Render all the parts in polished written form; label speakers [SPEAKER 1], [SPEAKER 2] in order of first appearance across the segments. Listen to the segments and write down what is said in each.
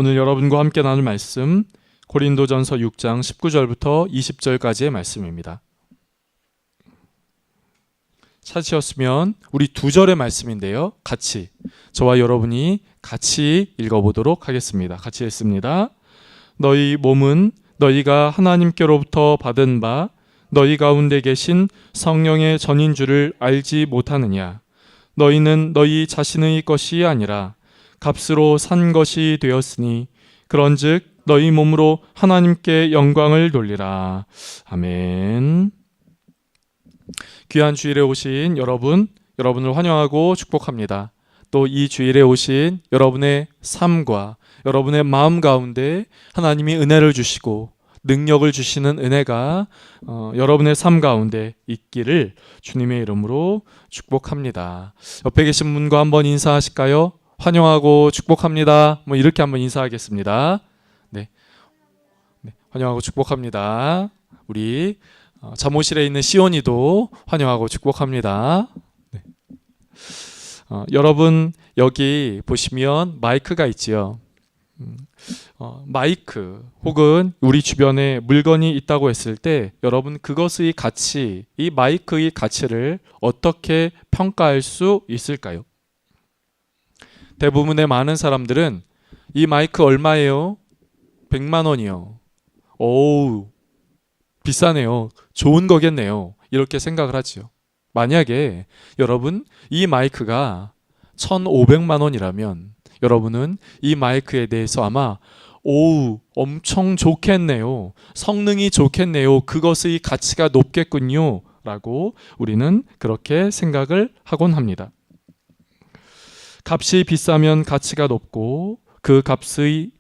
[SPEAKER 1] 오늘 여러분과 함께 나눌 말씀 고린도전서 6장 19절부터 20절까지의 말씀입니다. 찾으셨으면 우리 2절의 말씀인데요. 같이 저와 여러분이 같이 읽어보도록 하겠습니다. 같이 읽습니다. 너희 몸은 너희가 하나님께로부터 받은 바 너희 가운데 계신 성령의 전인 줄을 알지 못하느냐. 너희는 너희 자신의 것이 아니라 값으로 산 것이 되었으니 그런즉 너희 몸으로 하나님께 영광을 돌리라. 아멘. 귀한 주일에 오신 여러분을 환영하고 축복합니다. 또 이 주일에 오신 여러분의 삶과 여러분의 마음 가운데 하나님이 은혜를 주시고 능력을 주시는 은혜가 여러분의 삶 가운데 있기를 주님의 이름으로 축복합니다. 옆에 계신 분과 한번 인사하실까요? 환영하고 축복합니다. 이렇게 한번 인사하겠습니다. 네, 환영하고 축복합니다. 우리 잠옷실에 있는 시온이도 환영하고 축복합니다. 네. 여러분 여기 보시면 마이크가 있지요. 마이크 혹은 우리 주변에 물건이 있다고 했을 때 여러분 그것의 가치, 이 마이크의 가치를 어떻게 평가할 수 있을까요? 대부분의 많은 사람들은 이 마이크 얼마예요? 100만 원이요. 오우, 비싸네요. 좋은 거겠네요. 이렇게 생각을 하지요. 만약에 여러분 이 마이크가 1,500만 원이라면 여러분은 이 마이크에 대해서 아마 오우, 엄청 좋겠네요. 성능이 좋겠네요. 그것의 가치가 높겠군요. 라고 우리는 그렇게 생각을 하곤 합니다. 값이 비싸면 가치가 높고 그 값이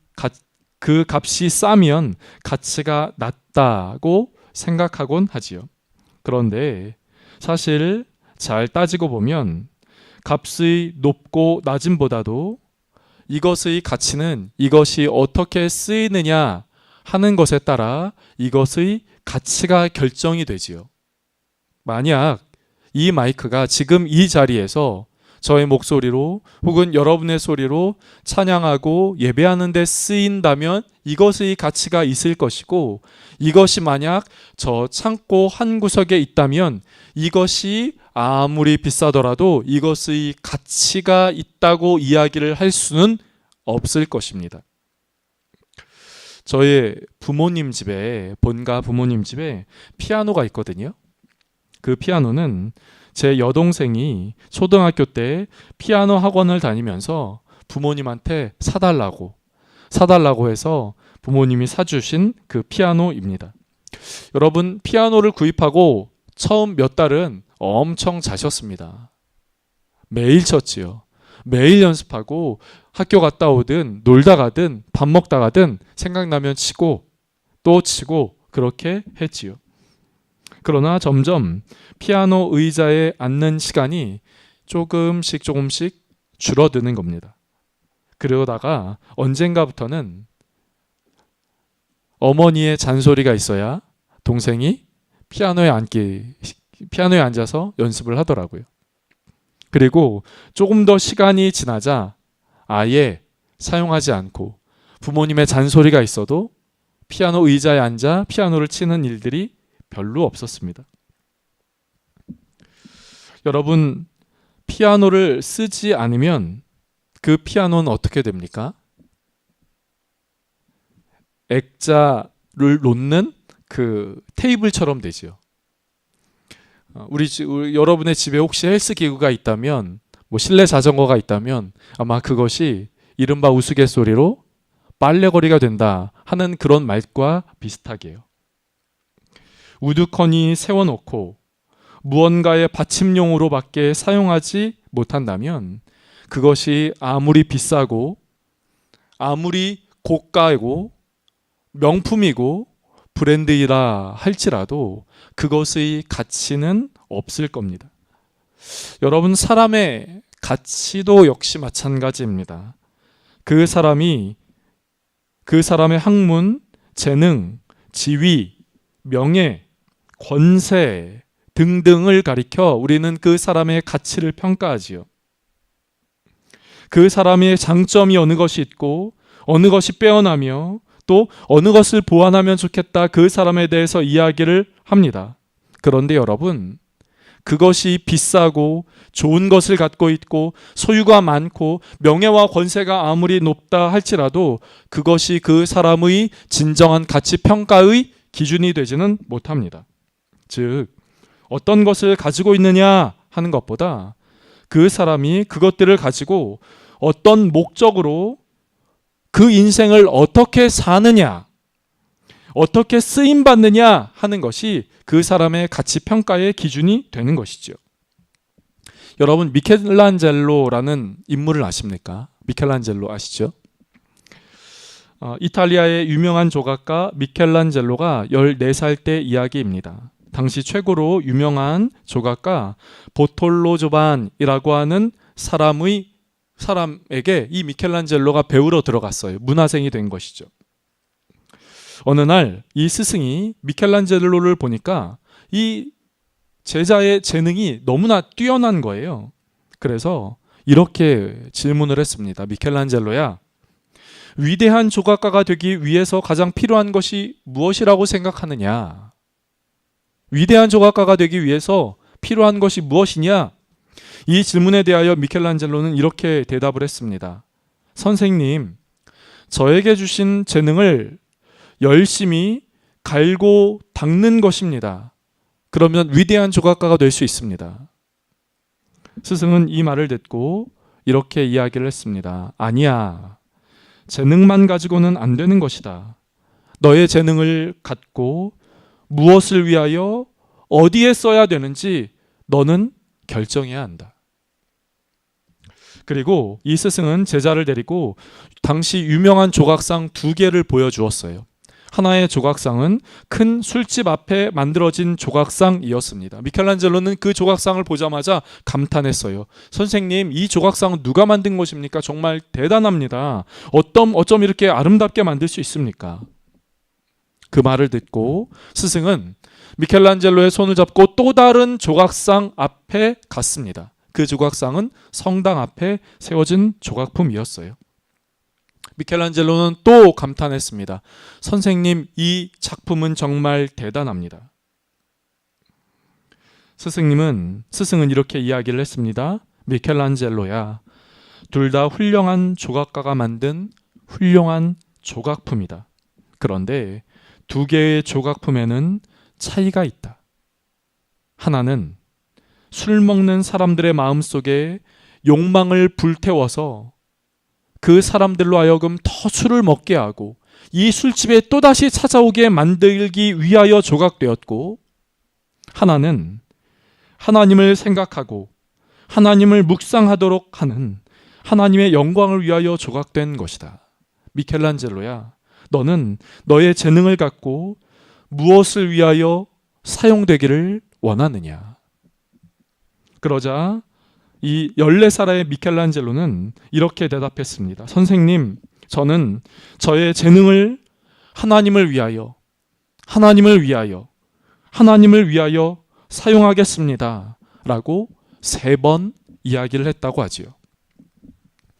[SPEAKER 1] 싸면 가치가 낮다고 생각하곤 하지요. 그런데 사실 잘 따지고 보면 값의 높고 낮음보다도 이것의 가치는 이것이 어떻게 쓰이느냐 하는 것에 따라 이것의 가치가 결정이 되지요. 만약 이 마이크가 지금 이 자리에서 저의 목소리로 혹은 여러분의 소리로 찬양하고 예배하는 데 쓰인다면 이것의 가치가 있을 것이고, 이것이 만약 저 창고 한 구석에 있다면 이것이 아무리 비싸더라도 이것의 가치가 있다고 이야기를 할 수는 없을 것입니다. 저의 부모님 집에, 본가 부모님 집에 피아노가 있거든요. 그 피아노는 제 여동생이 초등학교 때 피아노 학원을 다니면서 부모님한테 사달라고 해서 부모님이 사주신 그 피아노입니다. 여러분, 피아노를 구입하고 처음 몇 달은 엄청 자셨습니다. 매일 쳤지요. 매일 연습하고 학교 갔다 오든 놀다 가든 밥 먹다 가든 생각나면 치고 또 치고 그렇게 했지요. 그러나 점점 피아노 의자에 앉는 시간이 조금씩 줄어드는 겁니다. 그러다가 언젠가부터는 어머니의 잔소리가 있어야 동생이 피아노에 앉아서 연습을 하더라고요. 그리고 조금 더 시간이 지나자 아예 사용하지 않고 부모님의 잔소리가 있어도 피아노 의자에 앉아 피아노를 치는 일들이 별로 없었습니다. 여러분, 피아노를 쓰지 않으면 그 피아노는 어떻게 됩니까? 액자를 놓는 그 테이블처럼 되죠. 여러분의 집에 혹시 헬스 기구가 있다면, 실내 자전거가 있다면 아마 그것이 이른바 우스갯소리로 빨래거리가 된다 하는 그런 말과 비슷하게요. 우두커니 세워놓고 무언가의 받침용으로밖에 사용하지 못한다면 그것이 아무리 비싸고 아무리 고가이고 명품이고 브랜드이라 할지라도 그것의 가치는 없을 겁니다. 여러분, 사람의 가치도 역시 마찬가지입니다. 그 사람의 학문, 재능, 지위, 명예, 권세 등등을 가리켜 우리는 그 사람의 가치를 평가하지요. 그 사람의 장점이 어느 것이 있고 어느 것이 빼어나며 또 어느 것을 보완하면 좋겠다 그 사람에 대해서 이야기를 합니다. 그런데 여러분, 그것이 비싸고 좋은 것을 갖고 있고 소유가 많고 명예와 권세가 아무리 높다 할지라도 그것이 그 사람의 진정한 가치 평가의 기준이 되지는 못합니다. 즉, 어떤 것을 가지고 있느냐 하는 것보다 그 사람이 그것들을 가지고 어떤 목적으로 그 인생을 어떻게 사느냐, 어떻게 쓰임받느냐 하는 것이 그 사람의 가치 평가의 기준이 되는 것이죠. 여러분, 미켈란젤로라는 인물을 아십니까? 미켈란젤로 아시죠? 이탈리아의 유명한 조각가 미켈란젤로가 14살 때 이야기입니다. 당시 최고로 유명한 조각가 보톨로 조반이라고 하는 사람에게 이 미켈란젤로가 배우러 들어갔어요. 문화생이 된 것이죠. 어느 날 이 스승이 미켈란젤로를 보니까 이 제자의 재능이 너무나 뛰어난 거예요. 그래서 이렇게 질문을 했습니다. 미켈란젤로야, 위대한 조각가가 되기 위해서 가장 필요한 것이 무엇이라고 생각하느냐? 위대한 조각가가 되기 위해서 필요한 것이 무엇이냐? 이 질문에 대하여 미켈란젤로는 이렇게 대답을 했습니다. 선생님, 저에게 주신 재능을 열심히 갈고 닦는 것입니다. 그러면 위대한 조각가가 될 수 있습니다. 스승은 이 말을 듣고 이렇게 이야기를 했습니다. 아니야. 재능만 가지고는 안 되는 것이다. 너의 재능을 갖고 무엇을 위하여 어디에 써야 되는지 너는 결정해야 한다. 그리고 이 스승은 제자를 데리고 당시 유명한 조각상 2개를 보여주었어요. 하나의 조각상은 큰 술집 앞에 만들어진 조각상이었습니다. 미켈란젤로는 그 조각상을 보자마자 감탄했어요. 선생님, 이 조각상은 누가 만든 것입니까? 정말 대단합니다. 어쩜 이렇게 아름답게 만들 수 있습니까? 그 말을 듣고 스승은 미켈란젤로의 손을 잡고 또 다른 조각상 앞에 갔습니다. 그 조각상은 성당 앞에 세워진 조각품이었어요. 미켈란젤로는 또 감탄했습니다. 선생님, 이 작품은 정말 대단합니다. 스승은 이렇게 이야기를 했습니다. 미켈란젤로야, 둘 다 훌륭한 조각가가 만든 훌륭한 조각품이다. 그런데 2개의 조각품에는 차이가 있다. 하나는 술 먹는 사람들의 마음속에 욕망을 불태워서 그 사람들로 하여금 더 술을 먹게 하고 이 술집에 또다시 찾아오게 만들기 위하여 조각되었고, 하나는 하나님을 생각하고 하나님을 묵상하도록 하는 하나님의 영광을 위하여 조각된 것이다. 미켈란젤로야, 너는 너의 재능을 갖고 무엇을 위하여 사용되기를 원하느냐? 그러자 이 14살의 미켈란젤로는 이렇게 대답했습니다. 선생님, 저는 저의 재능을 하나님을 위하여 사용하겠습니다. 라고 3번 이야기를 했다고 하지요.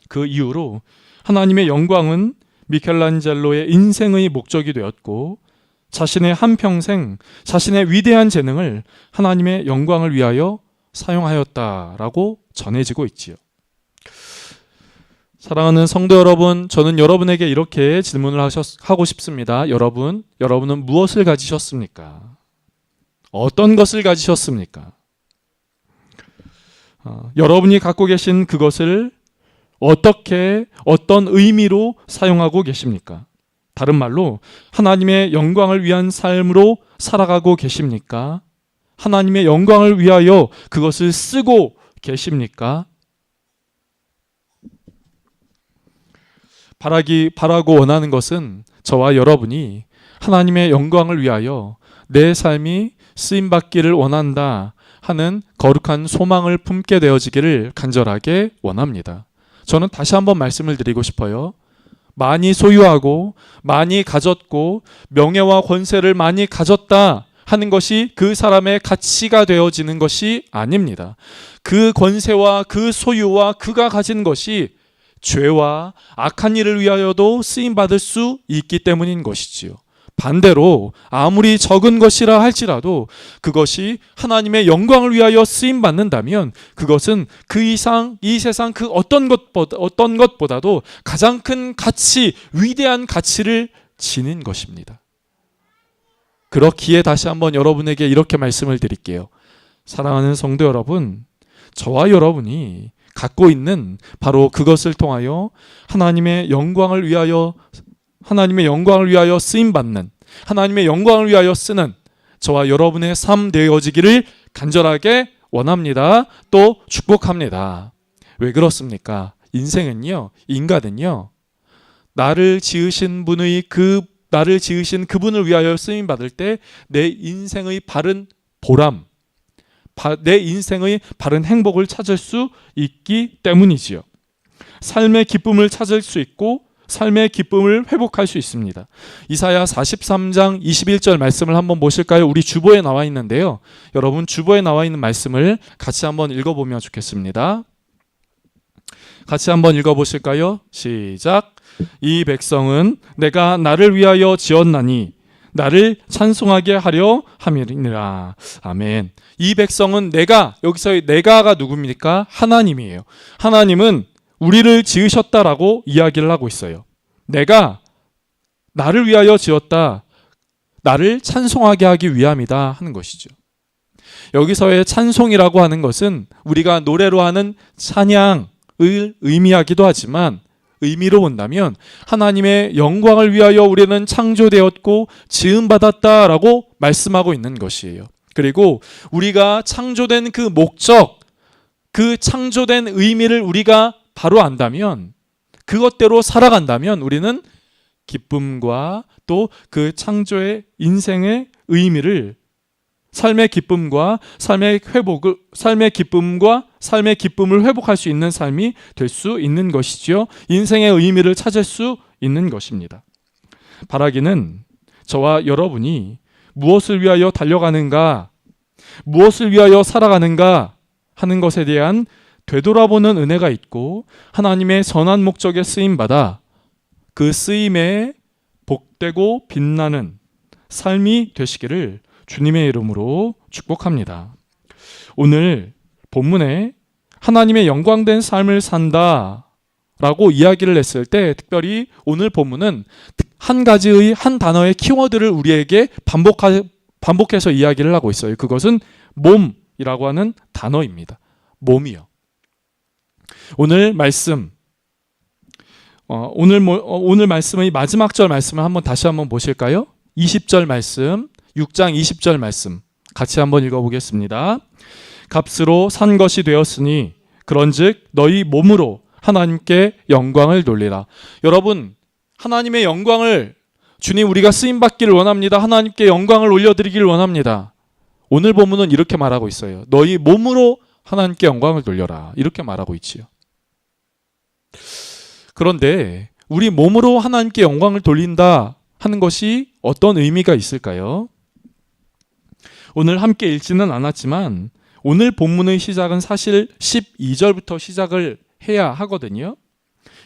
[SPEAKER 1] 그 이후로 하나님의 영광은 미켈란젤로의 인생의 목적이 되었고, 자신의 한평생 자신의 위대한 재능을 하나님의 영광을 위하여 사용하였다라고 전해지고 있지요. 사랑하는 성도 여러분, 저는 여러분에게 이렇게 질문을 하고 싶습니다. 여러분은 무엇을 가지셨습니까? 어떤 것을 가지셨습니까? 여러분이 갖고 계신 그것을 어떤 의미로 사용하고 계십니까? 다른 말로 하나님의 영광을 위한 삶으로 살아가고 계십니까? 하나님의 영광을 위하여 그것을 쓰고 계십니까? 바라고 원하는 것은 저와 여러분이 하나님의 영광을 위하여 내 삶이 쓰임받기를 원한다 하는 거룩한 소망을 품게 되어지기를 간절하게 원합니다. 저는 다시 한번 말씀을 드리고 싶어요. 많이 소유하고 많이 가졌고 명예와 권세를 많이 가졌다 하는 것이 그 사람의 가치가 되어지는 것이 아닙니다. 그 권세와 그 소유와 그가 가진 것이 죄와 악한 일을 위하여도 쓰임 받을 수 있기 때문인 것이지요. 반대로 아무리 적은 것이라 할지라도 그것이 하나님의 영광을 위하여 쓰임 받는다면 그것은 그 이상 이 세상 그 어떤 것보다도 가장 큰 가치, 위대한 가치를 지닌 것입니다. 그렇기에 다시 한번 여러분에게 이렇게 말씀을 드릴게요. 사랑하는 성도 여러분, 저와 여러분이 갖고 있는 바로 그것을 통하여 하나님의 영광을 위하여 쓰임 받는, 하나님의 영광을 위하여 쓰는 저와 여러분의 삶 되어지기를 간절하게 원합니다. 또 축복합니다. 왜 그렇습니까? 인간은요, 나를 지으신 그분을 위하여 쓰임 받을 때 내 인생의 바른 보람, 내 인생의 바른 행복을 찾을 수 있기 때문이지요. 삶의 기쁨을 찾을 수 있고 삶의 기쁨을 회복할 수 있습니다. 이사야 43장 21절 말씀을 한번 보실까요? 우리 주보에 나와 있는데요. 여러분 주보에 나와 있는 말씀을 같이 한번 읽어보면 좋겠습니다. 같이 한번 읽어보실까요? 시작. 이 백성은 내가 나를 위하여 지었나니 나를 찬송하게 하려 함이니라. 아멘. 이 백성은 여기서의 내가가 누굽니까? 하나님이에요. 하나님은 우리를 지으셨다라고 이야기를 하고 있어요. 내가 나를 위하여 지었다. 나를 찬송하게 하기 위함이다 하는 것이죠. 여기서의 찬송이라고 하는 것은 우리가 노래로 하는 찬양을 의미하기도 하지만 의미로 본다면 하나님의 영광을 위하여 우리는 창조되었고 지음받았다라고 말씀하고 있는 것이에요. 그리고 우리가 창조된 그 목적, 그 창조된 의미를 우리가 바로 안다면, 그것대로 살아간다면 우리는 기쁨과 또 그 창조의 인생의 의미를 삶의 기쁨과 삶의 기쁨을 회복할 수 있는 삶이 될 수 있는 것이지요. 인생의 의미를 찾을 수 있는 것입니다. 바라기는 저와 여러분이 무엇을 위하여 달려가는가, 무엇을 위하여 살아가는가 하는 것에 대한 되돌아보는 은혜가 있고 하나님의 선한 목적에 쓰임받아 그 쓰임에 복되고 빛나는 삶이 되시기를 주님의 이름으로 축복합니다. 오늘 본문에 하나님의 영광된 삶을 산다라고 이야기를 했을 때 특별히 오늘 본문은 한 단어의 키워드를 우리에게 반복해서 이야기를 하고 있어요. 그것은 몸이라고 하는 단어입니다. 몸이요. 오늘 말씀의 마지막 절 말씀을 다시 한번 보실까요? 20절 말씀, 6장 20절 말씀 같이 한번 읽어보겠습니다. 값으로 산 것이 되었으니 그런즉 너희 몸으로 하나님께 영광을 돌리라. 여러분, 하나님의 영광을 주님 우리가 쓰임받기를 원합니다. 하나님께 영광을 올려드리기를 원합니다. 오늘 본문은 이렇게 말하고 있어요. 너희 몸으로 하나님께 영광을 돌려라. 이렇게 말하고 있지요. 그런데 우리 몸으로 하나님께 영광을 돌린다 하는 것이 어떤 의미가 있을까요? 오늘 함께 읽지는 않았지만 오늘 본문의 시작은 사실 12절부터 시작을 해야 하거든요.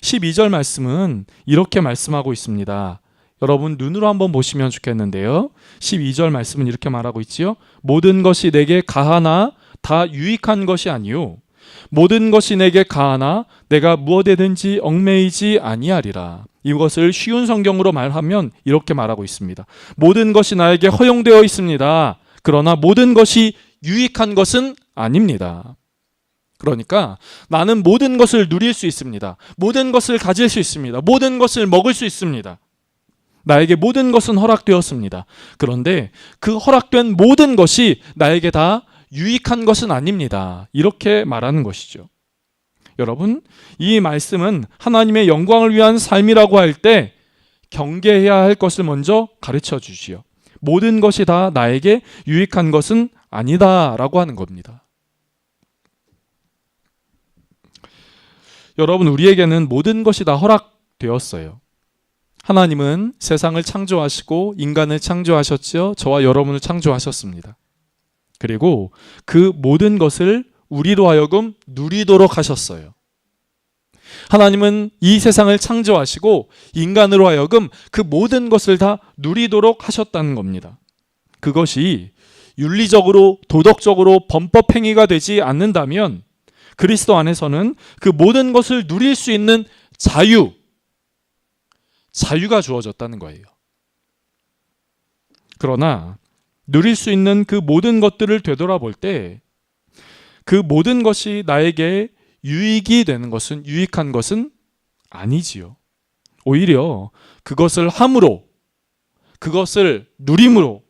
[SPEAKER 1] 12절 말씀은 이렇게 말씀하고 있습니다. 여러분 눈으로 한번 보시면 좋겠는데요. 12절 말씀은 이렇게 말하고 있지요. 모든 것이 내게 가하나 다 유익한 것이 아니요 모든 것이 내게 가하나 내가 무엇에든지 얽매이지 아니하리라. 이것을 쉬운 성경으로 말하면 이렇게 말하고 있습니다. 모든 것이 나에게 허용되어 있습니다. 그러나 모든 것이 유익한 것은 아닙니다. 그러니까 나는 모든 것을 누릴 수 있습니다. 모든 것을 가질 수 있습니다. 모든 것을 먹을 수 있습니다. 나에게 모든 것은 허락되었습니다. 그런데 그 허락된 모든 것이 나에게 다 유익한 것은 아닙니다. 이렇게 말하는 것이죠. 여러분, 이 말씀은 하나님의 영광을 위한 삶이라고 할 때 경계해야 할 것을 먼저 가르쳐 주시오. 모든 것이 다 나에게 유익한 것은 아니다라고 하는 겁니다. 여러분, 우리에게는 모든 것이 다 허락되었어요. 하나님은 세상을 창조하시고 인간을 창조하셨지요. 저와 여러분을 창조하셨습니다. 그리고 그 모든 것을 우리로 하여금 누리도록 하셨어요. 하나님은 이 세상을 창조하시고 인간으로 하여금 그 모든 것을 다 누리도록 하셨다는 겁니다. 그것이 윤리적으로 도덕적으로 범법 행위가 되지 않는다면 그리스도 안에서는 그 모든 것을 누릴 수 있는 자유가 주어졌다는 거예요. 그러나 누릴 수 있는 그 모든 것들을 되돌아볼 때 그 모든 것이 나에게 유익한 것은 아니지요. 오히려 그것을 함으로, 그것을 누림으로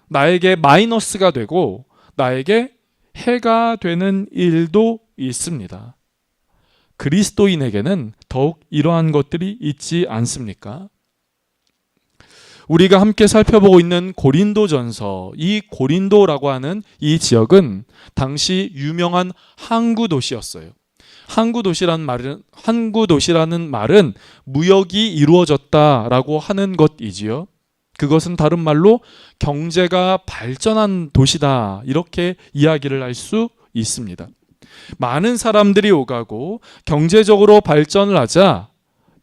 [SPEAKER 1] 나에게 마이너스가 되고 나에게 해가 되는 일도 있습니다. 그리스도인에게는 더욱 이러한 것들이 있지 않습니까? 우리가 함께 살펴보고 있는 고린도전서, 이 고린도라고 하는 이 지역은 당시 유명한 항구 도시였어요. 항구도시라는 말은 무역이 이루어졌다라고 하는 것이지요. 그것은 다른 말로 경제가 발전한 도시다, 이렇게 이야기를 할 수 있습니다. 많은 사람들이 오가고 경제적으로 발전을 하자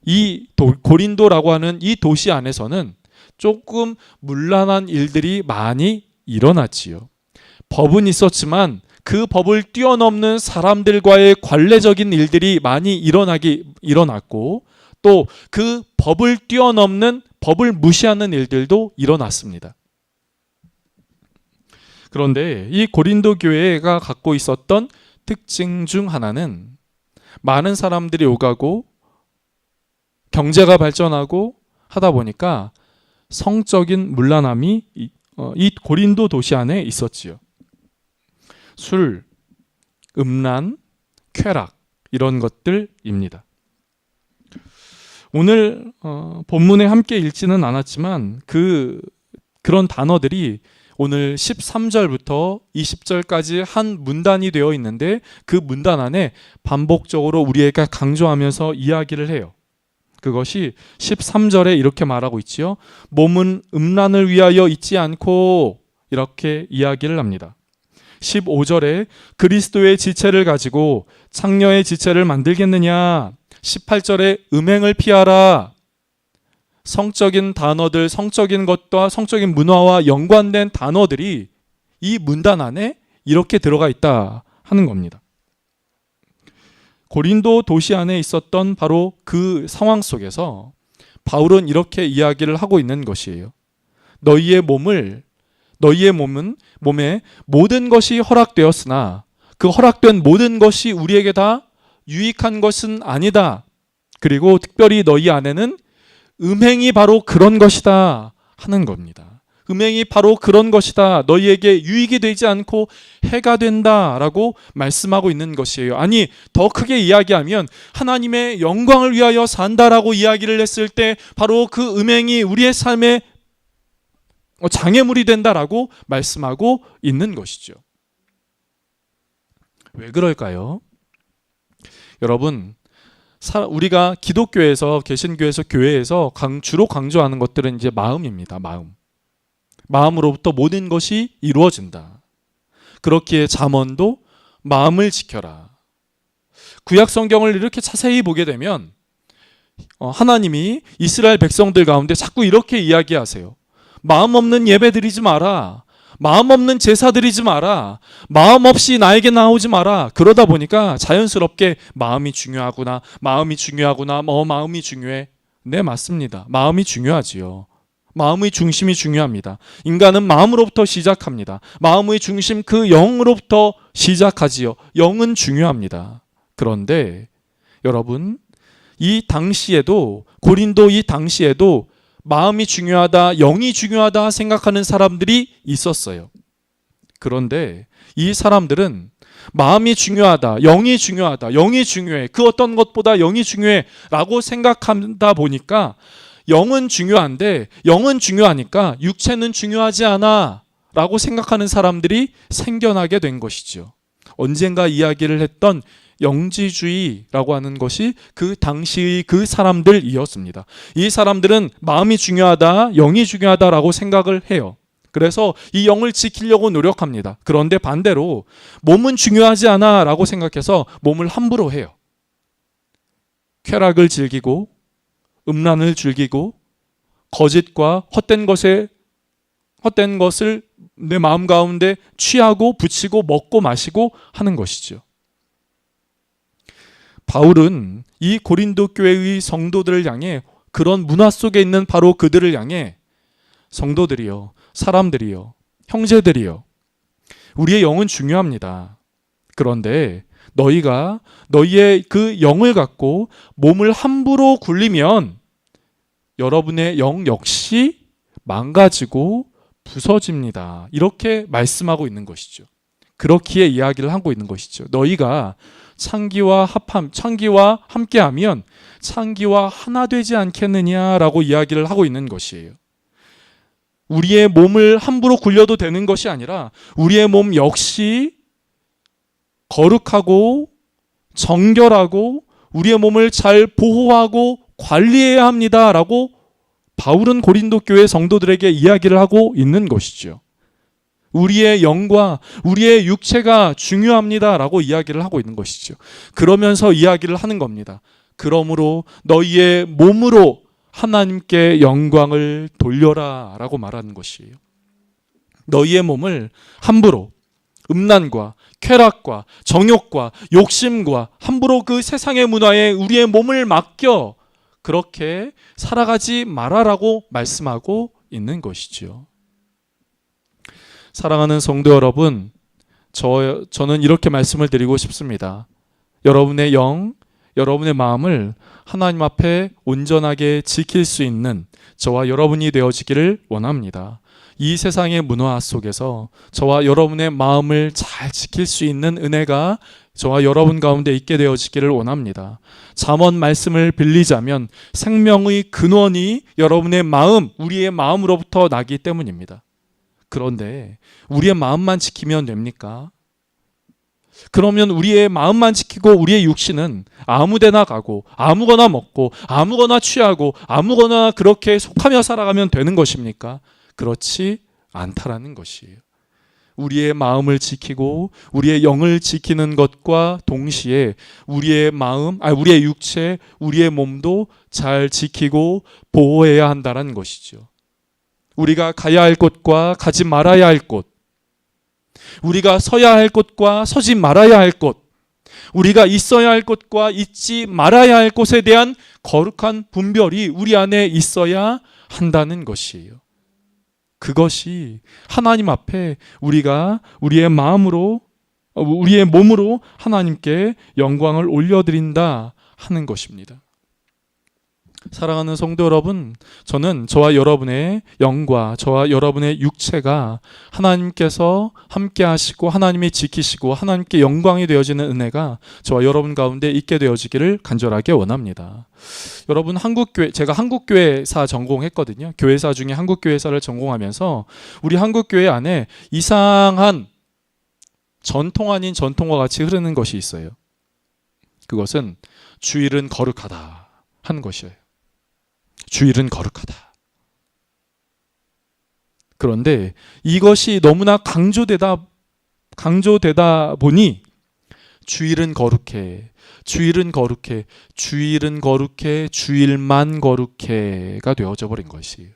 [SPEAKER 1] 이 고린도라고 하는 이 도시 안에서는 조금 문란한 일들이 많이 일어났지요. 법은 있었지만 그 법을 뛰어넘는 사람들과의 관례적인 일들이 많이 일어났고 또 그 법을 뛰어넘는, 법을 무시하는 일들도 일어났습니다. 그런데 이 고린도 교회가 갖고 있었던 특징 중 하나는 많은 사람들이 오가고 경제가 발전하고 하다 보니까 성적인 문란함이 이 고린도 도시 안에 있었지요. 술, 음란, 쾌락, 이런 것들입니다. 오늘 본문에 함께 읽지는 않았지만 그런 단어들이 오늘 13절부터 20절까지 한 문단이 되어 있는데 그 문단 안에 반복적으로 우리에게 강조하면서 이야기를 해요. 그것이 13절에 이렇게 말하고 있지요. 몸은 음란을 위하여 있지 않고, 이렇게 이야기를 합니다. 15절에 그리스도의 지체를 가지고 창녀의 지체를 만들겠느냐. 18절에 음행을 피하라. 성적인 단어들, 성적인 것과 성적인 문화와 연관된 단어들이 이 문단 안에 이렇게 들어가 있다 하는 겁니다. 고린도 도시 안에 있었던 바로 그 상황 속에서 바울은 이렇게 이야기를 하고 있는 것이에요. 너희의 몸에 모든 것이 허락되었으나 그 허락된 모든 것이 우리에게 다 유익한 것은 아니다. 그리고 특별히 너희 안에는 음행이 바로 그런 것이다 하는 겁니다. 음행이 바로 그런 것이다. 너희에게 유익이 되지 않고 해가 된다라고 말씀하고 있는 것이에요. 아니, 더 크게 이야기하면 하나님의 영광을 위하여 산다라고 이야기를 했을 때 바로 그 음행이 우리의 삶에 장애물이 된다라고 말씀하고 있는 것이죠. 왜 그럴까요? 여러분, 우리가 기독교에서, 개신교에서, 교회에서 주로 강조하는 것들은 이제 마음입니다. 마음으로부터 모든 것이 이루어진다. 그렇기에 잠언도 마음을 지켜라. 구약 성경을 이렇게 자세히 보게 되면 하나님이 이스라엘 백성들 가운데 자꾸 이렇게 이야기하세요. 마음 없는 예배 드리지 마라. 마음 없는 제사 드리지 마라. 마음 없이 나에게 나오지 마라. 그러다 보니까 자연스럽게 마음이 중요하구나. 마음이 중요해. 네, 맞습니다. 마음이 중요하지요. 마음의 중심이 중요합니다. 인간은 마음으로부터 시작합니다. 마음의 중심, 그 영으로부터 시작하지요. 영은 중요합니다. 그런데 여러분, 고린도 이 당시에도 마음이 중요하다, 영이 중요하다 생각하는 사람들이 있었어요. 그런데 이 사람들은 마음이 중요하다, 영이 중요해, 그 어떤 것보다 영이 중요해 라고 생각하다 보니까 영은 중요하니까 육체는 중요하지 않아 라고 생각하는 사람들이 생겨나게 된 것이죠. 언젠가 이야기를 했던 영지주의라고 하는 것이 그 당시의 그 사람들이었습니다. 이 사람들은 마음이 중요하다, 영이 중요하다라고 생각을 해요. 그래서 이 영을 지키려고 노력합니다. 그런데 반대로 몸은 중요하지 않아 라고 생각해서 몸을 함부로 해요. 쾌락을 즐기고 음란을 즐기고 거짓과 헛된 것을 내 마음 가운데 취하고 붙이고 먹고 마시고 하는 것이죠. 바울은 이 고린도 교회의 성도들을 향해, 그런 문화 속에 있는 바로 그들을 향해, 성도들이여, 사람들이여, 형제들이여, 우리의 영은 중요합니다. 그런데 너희가 너희의 그 영을 갖고 몸을 함부로 굴리면 여러분의 영 역시 망가지고 부서집니다. 이렇게 말씀하고 있는 것이죠. 그렇기에 이야기를 하고 있는 것이죠. 너희가 창기와 함께하면 창기와 하나 되지 않겠느냐라고 이야기를 하고 있는 것이에요. 우리의 몸을 함부로 굴려도 되는 것이 아니라 우리의 몸 역시 거룩하고 정결하고 우리의 몸을 잘 보호하고 관리해야 합니다라고 바울은 고린도 교회 성도들에게 이야기를 하고 있는 것이죠. 우리의 영과 우리의 육체가 중요합니다라고 이야기를 하고 있는 것이죠. 그러면서 이야기를 하는 겁니다. 그러므로 너희의 몸으로 하나님께 영광을 돌려라 라고 말하는 것이에요. 너희의 몸을 함부로 음란과 쾌락과 정욕과 욕심과 함부로 그 세상의 문화에 우리의 몸을 맡겨 그렇게 살아가지 말아라고 말씀하고 있는 것이죠. 사랑하는 성도 여러분, 저는 이렇게 말씀을 드리고 싶습니다. 여러분의 영, 여러분의 마음을 하나님 앞에 온전하게 지킬 수 있는 저와 여러분이 되어지기를 원합니다. 이 세상의 문화 속에서 저와 여러분의 마음을 잘 지킬 수 있는 은혜가 저와 여러분 가운데 있게 되어지기를 원합니다. 잠언 말씀을 빌리자면 생명의 근원이 여러분의 마음, 우리의 마음으로부터 나기 때문입니다. 그런데 우리의 마음만 지키면 됩니까? 그러면 우리의 마음만 지키고 우리의 육신은 아무데나 가고 아무거나 먹고 아무거나 취하고 아무거나 그렇게 속하며 살아가면 되는 것입니까? 그렇지 않다라는 것이에요. 우리의 마음을 지키고 우리의 영을 지키는 것과 동시에 우리의 마음, 우리의 육체, 우리의 몸도 잘 지키고 보호해야 한다는 것이죠. 우리가 가야 할 곳과 가지 말아야 할 곳, 우리가 서야 할 곳과 서지 말아야 할 곳, 우리가 있어야 할 곳과 있지 말아야 할 곳에 대한 거룩한 분별이 우리 안에 있어야 한다는 것이에요. 그것이 하나님 앞에 우리가 우리의 마음으로, 우리의 몸으로 하나님께 영광을 올려드린다 하는 것입니다. 사랑하는 성도 여러분, 저는 저와 여러분의 영과 저와 여러분의 육체가 하나님께서 함께 하시고 하나님이 지키시고 하나님께 영광이 되어지는 은혜가 저와 여러분 가운데 있게 되어지기를 간절하게 원합니다. 여러분, 제가 한국교회사 전공했거든요. 교회사 중에 한국교회사를 전공하면서 우리 한국교회 안에 이상한 전통 아닌 전통과 같이 흐르는 것이 있어요. 그것은 주일은 거룩하다 하는 것이에요. 주일은 거룩하다. 그런데 이것이 너무나 강조되다 보니 주일은 거룩해, 주일은 거룩해, 주일은 거룩해, 주일만 거룩해가 되어져 버린 것이에요.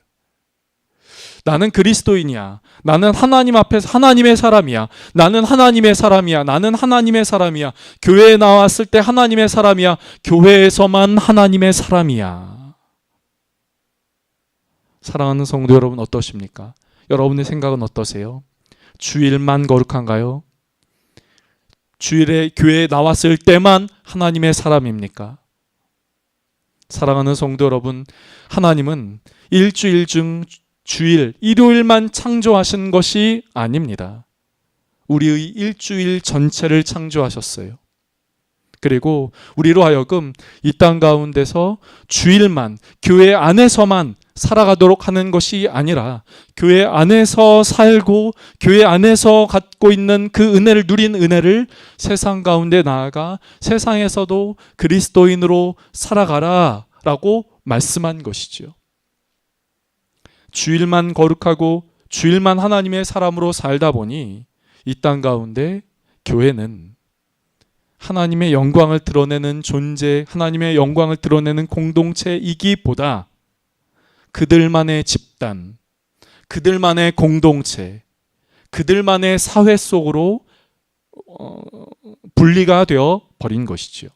[SPEAKER 1] 나는 그리스도인이야. 나는 하나님 앞에서 하나님의 사람이야. 나는 하나님의 사람이야. 나는 하나님의 사람이야. 교회에 나왔을 때 하나님의 사람이야. 교회에서만 하나님의 사람이야. 사랑하는 성도 여러분, 어떠십니까? 여러분의 생각은 어떠세요? 주일만 거룩한가요? 주일에 교회에 나왔을 때만 하나님의 사람입니까? 사랑하는 성도 여러분, 하나님은 일주일 중 주일, 일요일만 창조하신 것이 아닙니다. 우리의 일주일 전체를 창조하셨어요. 그리고 우리로 하여금 이 땅 가운데서 주일만, 교회 안에서만 살아가도록 하는 것이 아니라 교회 안에서 살고 교회 안에서 갖고 있는 그 은혜를, 누린 은혜를 세상 가운데 나아가 세상에서도 그리스도인으로 살아가라 라고 말씀한 것이죠. 주일만 거룩하고 주일만 하나님의 사람으로 살다 보니 이 땅 가운데 교회는 하나님의 영광을 드러내는 존재, 하나님의 영광을 드러내는 공동체이기보다 그들만의 집단, 그들만의 공동체, 그들만의 사회 속으로 분리가 되어 버린 것이지요.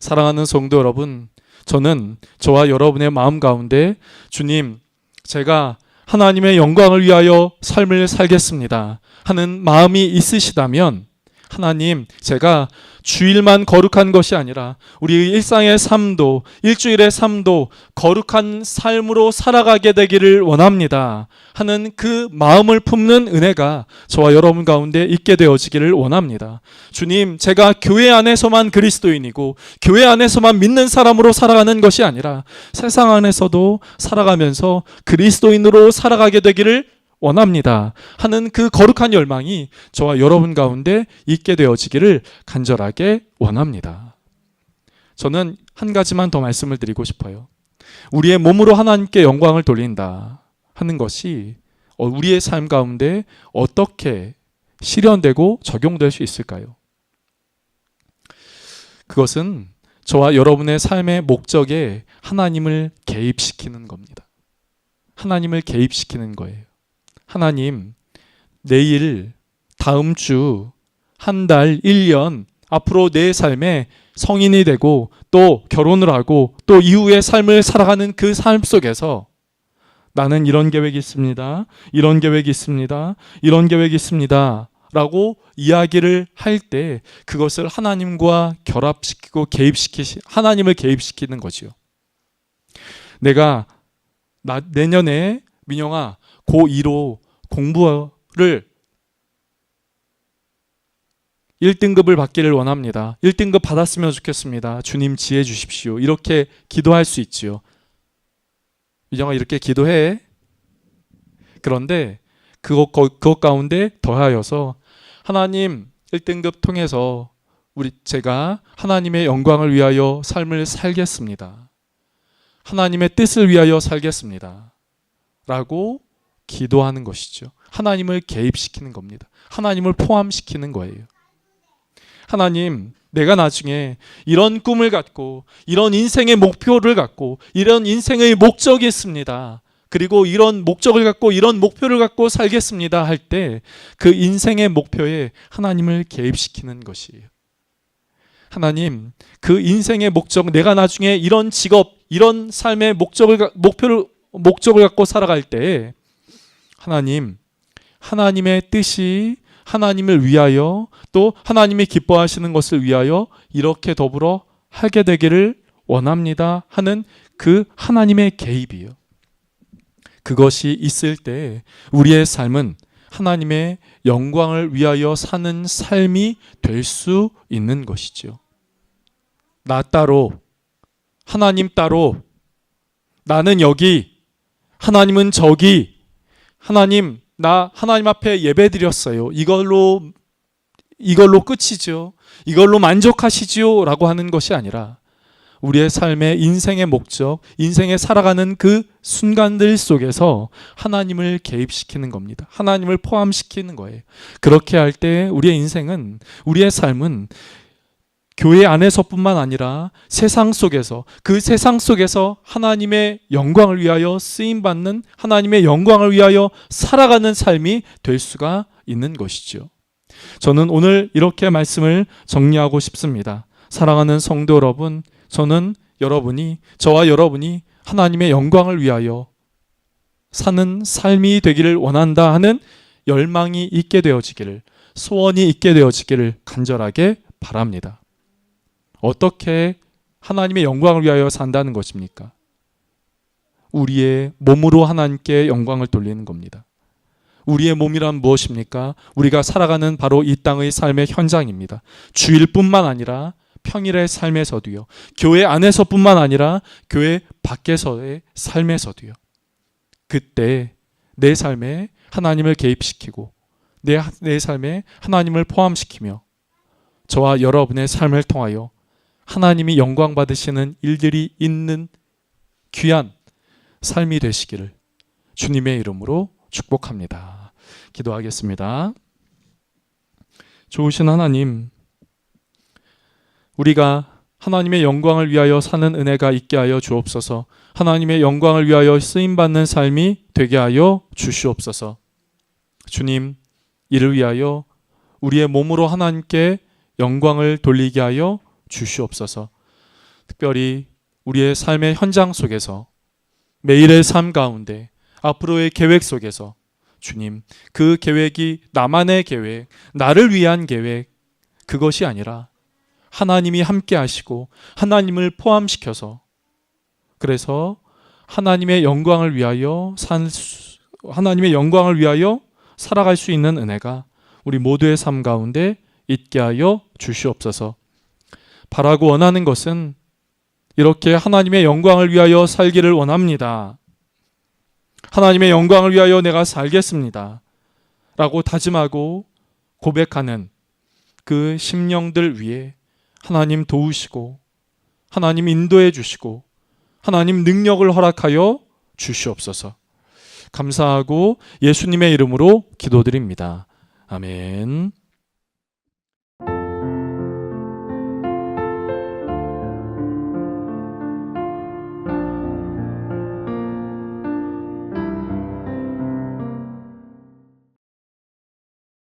[SPEAKER 1] 사랑하는 성도 여러분, 저는 저와 여러분의 마음 가운데 주님, 제가 하나님의 영광을 위하여 삶을 살겠습니다 하는 마음이 있으시다면, 하나님, 제가 주일만 거룩한 것이 아니라 우리 일상의 삶도, 일주일의 삶도 거룩한 삶으로 살아가게 되기를 원합니다 하는 그 마음을 품는 은혜가 저와 여러분 가운데 있게 되어지기를 원합니다. 주님, 제가 교회 안에서만 그리스도인이고 교회 안에서만 믿는 사람으로 살아가는 것이 아니라 세상 안에서도 살아가면서 그리스도인으로 살아가게 되기를 원합니다 하는 그 거룩한 열망이 저와 여러분 가운데 있게 되어지기를 간절하게 원합니다. 저는 한 가지만 더 말씀을 드리고 싶어요. 우리의 몸으로 하나님께 영광을 돌린다 하는 것이 우리의 삶 가운데 어떻게 실현되고 적용될 수 있을까요? 그것은 저와 여러분의 삶의 목적에 하나님을 개입시키는 겁니다. 하나님을 개입시키는 거예요. 하나님, 내일, 다음 주, 한 달, 1년 앞으로 내 삶에 성인이 되고 또 결혼을 하고 또 이후의 삶을 살아가는 그 삶 속에서 나는 이런 계획이 있습니다. 이런 계획이 있습니다. 이런 계획이 있습니다. 라고 이야기를 할 때 그것을 하나님과 결합시키고 하나님을 개입시키는 거지요. 내가 내년에 민영아 고2로 공부를 1등급을 받기를 원합니다. 1등급 받았으면 좋겠습니다. 주님 지혜 주십시오. 이렇게 기도할 수 있지요. 민영아 이렇게 기도해. 그런데 그것 가운데 더하여서 하나님 1등급 통해서 제가 하나님의 영광을 위하여 삶을 살겠습니다. 하나님의 뜻을 위하여 살겠습니다. 라고 기도하는 것이죠. 하나님을 개입시키는 겁니다. 하나님을 포함시키는 거예요. 하나님, 내가 나중에 이런 꿈을 갖고 이런 인생의 목표를 갖고 이런 인생의 목적이 있습니다. 그리고 이런 목적을 갖고 이런 목표를 갖고 살겠습니다 할 때 그 인생의 목표에 하나님을 개입시키는 것이에요. 하나님, 그 인생의 목적, 내가 나중에 이런 직업, 이런 삶의 목적을 갖고 살아갈 때 하나님, 하나님의 뜻이 하나님을 위하여 또 하나님이 기뻐하시는 것을 위하여 이렇게 더불어 하게 되기를 원합니다 하는 그 하나님의 개입이요. 그것이 있을 때 우리의 삶은 하나님의 영광을 위하여 사는 삶이 될 수 있는 것이죠. 나 따로, 하나님 따로, 나는 여기, 하나님은 저기, 하나님, 나 하나님 앞에 예배 드렸어요. 이걸로 끝이죠. 이걸로 만족하시지요 라고 하는 것이 아니라 우리의 삶의 인생의 목적, 인생에 살아가는 그 순간들 속에서 하나님을 개입시키는 겁니다. 하나님을 포함시키는 거예요. 그렇게 할 때 우리의 인생은, 우리의 삶은 교회 안에서뿐만 아니라 세상 속에서, 그 세상 속에서 하나님의 영광을 위하여 쓰임받는, 하나님의 영광을 위하여 살아가는 삶이 될 수가 있는 것이죠. 저는 오늘 이렇게 말씀을 정리하고 싶습니다. 사랑하는 성도 여러분, 저는 저와 여러분이 하나님의 영광을 위하여 사는 삶이 되기를 원한다 하는 열망이 있게 되어지기를, 소원이 있게 되어지기를 간절하게 바랍니다. 어떻게 하나님의 영광을 위하여 산다는 것입니까? 우리의 몸으로 하나님께 영광을 돌리는 겁니다. 우리의 몸이란 무엇입니까? 우리가 살아가는 바로 이 땅의 삶의 현장입니다. 주일뿐만 아니라 평일의 삶에서도요. 교회 안에서뿐만 아니라 교회 밖에서의 삶에서도요. 그때 내 삶에 하나님을 개입시키고 내 삶에 하나님을 포함시키며 저와 여러분의 삶을 통하여 하나님이 영광 받으시는 일들이 있는 귀한 삶이 되시기를 주님의 이름으로 축복합니다. 기도하겠습니다. 좋으신 하나님, 우리가 하나님의 영광을 위하여 사는 은혜가 있게 하여 주옵소서. 하나님의 영광을 위하여 쓰임받는 삶이 되게 하여 주시옵소서. 주님, 이를 위하여 우리의 몸으로 하나님께 영광을 돌리게 하여 주시옵소서. 특별히 우리의 삶의 현장 속에서, 매일의 삶 가운데, 앞으로의 계획 속에서 주님, 그 계획이 나만의 계획, 나를 위한 계획, 그것이 아니라 하나님이 함께 하시고 하나님을 포함시켜서, 그래서 하나님의 영광을 위하여 살아갈 수 있는 은혜가 우리 모두의 삶 가운데 있게 하여 주시옵소서. 바라고 원하는 것은 이렇게 하나님의 영광을 위하여 살기를 원합니다. 하나님의 영광을 위하여 내가 살겠습니다 라고 다짐하고 고백하는 그 심령들 위에 하나님 도우시고, 하나님 인도해 주시고, 하나님 능력을 허락하여 주시옵소서. 감사하고 예수님의 이름으로 기도드립니다. 아멘.